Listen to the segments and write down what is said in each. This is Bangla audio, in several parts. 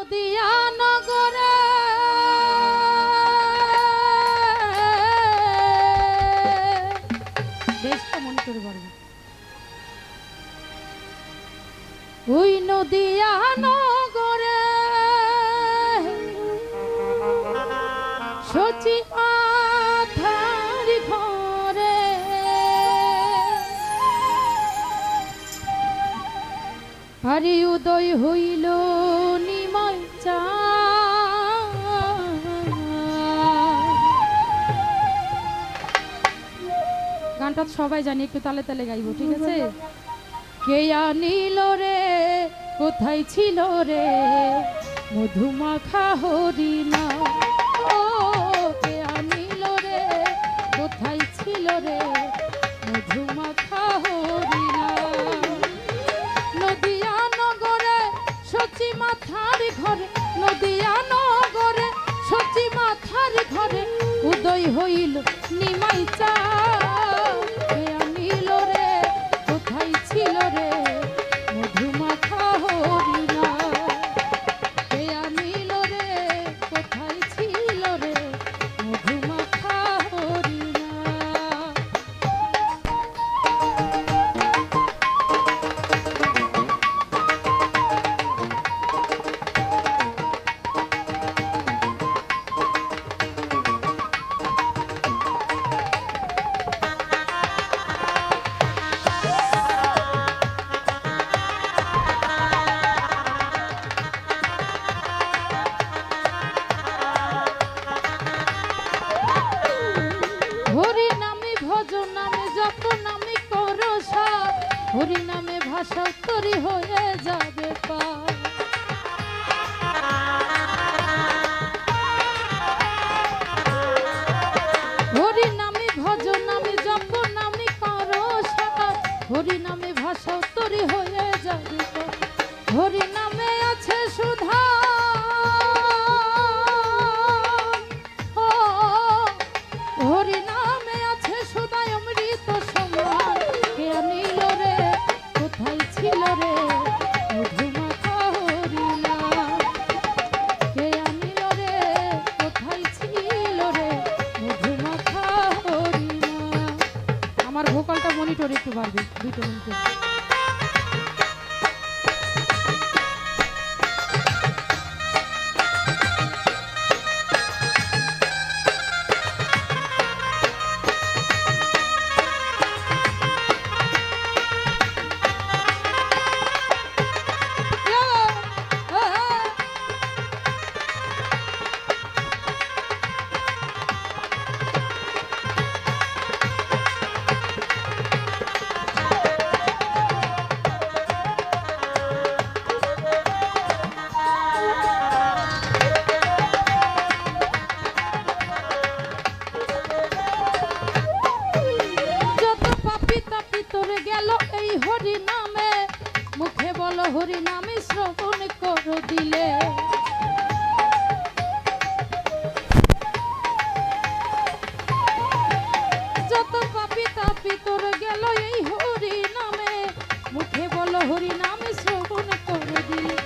নদিয়া নগরে দেশটা মনে করে পারবে ওই নদিয়া নগরে সচি মাথার ঘরে আরে উদয় হইল নিমাই গানটা সবাই জানি একটু তালে তালে গাইবো ঠিক আছে কে আনিল রে কোথায় ছিল রে মধুমাখা হরিণা ও কে আনিল রে কোথায় ছিল রে মধুমাখা হরিণা নদিয়া নগরে সচি মাথার ঘরে নদিয়া নগরে সচি মাথার ঘরে উদয় হইল নিমাই চা কে আনিল রে কোথায় ছিল রে মধুমাখা হরিণা কে আনিল রে কোথায় ছিল রে মধুমাখা হরিণা হরি নামে ভজ নামে যত নামে করসা হরি নামে ভাষা তরি হয়ে যাবে পার হরি নামে ভজ নামে যত নামে করসা হরি নামে ভাষা তরি হয়ে যাবে পার হরি নামে আছে সুধা হরি নামে আছে সদাই অমৃত সমান কে আনিল রে কোথায় ছিল রে মধুমাখা হরিণা কে আনিল রে কোথায় ছিল রে মধুমাখা হরিণা আমার ভোকালটা মনিটর একটু বাড়বে 2 মিনিট হরি নামে মুখে বলো হরি নামে শ্রবণ করো দিলে যত পাপি তাপি তোর গেল এই হরি নামে মুখে বলো হরি নামে শ্রবণ করো দিলে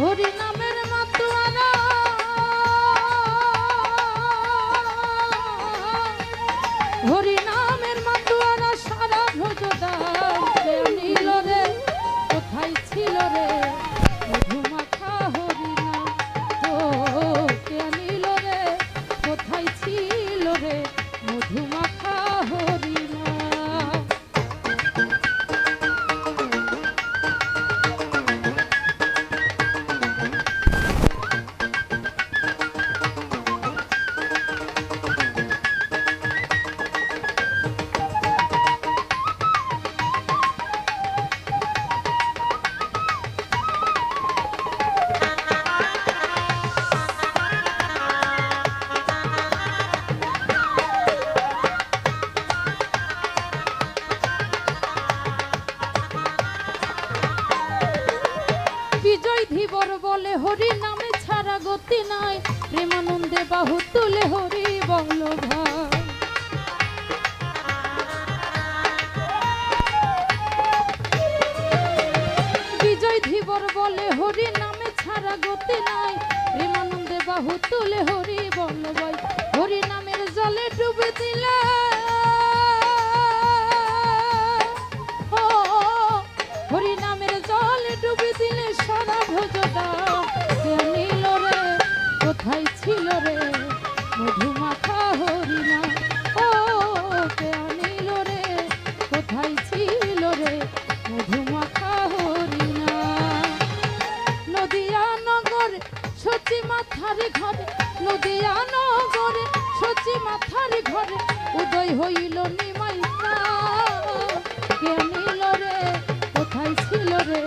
হরি নামের মাতুয়ারা হরি নামের মাতুয়ারা সারা ভোজদার নীল রে কোথায় ছিল রে মধুমাখা হরিণা ও কে নীল রে কোথায় ছিল রে মধুমাখা হরিণা বিজয় ধীবর বলে হরি নামে ছাড়া গতি নাই প্রেমানন্দে বাহু তুলে হরি বল ভাই বিজয় ধীবর বলে হরি নামে ছাড়া ছাড়া গতি নাই প্রেমানন্দে বাহু তুলে হরি বল বল হরি নামের জলে ডুবে দিলে ও হরি নামের জলে ডুবে দিলে সারা ভোজদা কে নীল রে কোথায় ছিল রে মধুমাখা হরি না ও কে নীল রে কোথায় ছিল রে মধুমাখা হরি না নদিয়া নগরে সচি মাথার ঘরে নদিয়া নগরে সচি মাথার ঘরে উদয় হইল নিমাইকা কে নীল রে কোথায় ছিল রে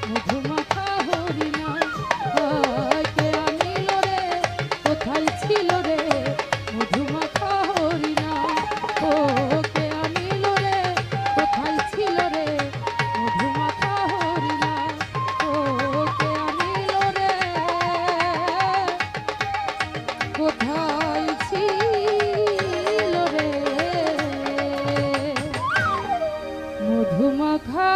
মধুমাখা হরি না কে নীল রে কোথায় ছিল রে মধুমাখা হরি না ও কে নীল রে কোথায় ছিল রে মধুমাখা হরি না ও কে নীল রে কোথায় ছিল রে মধুমাখা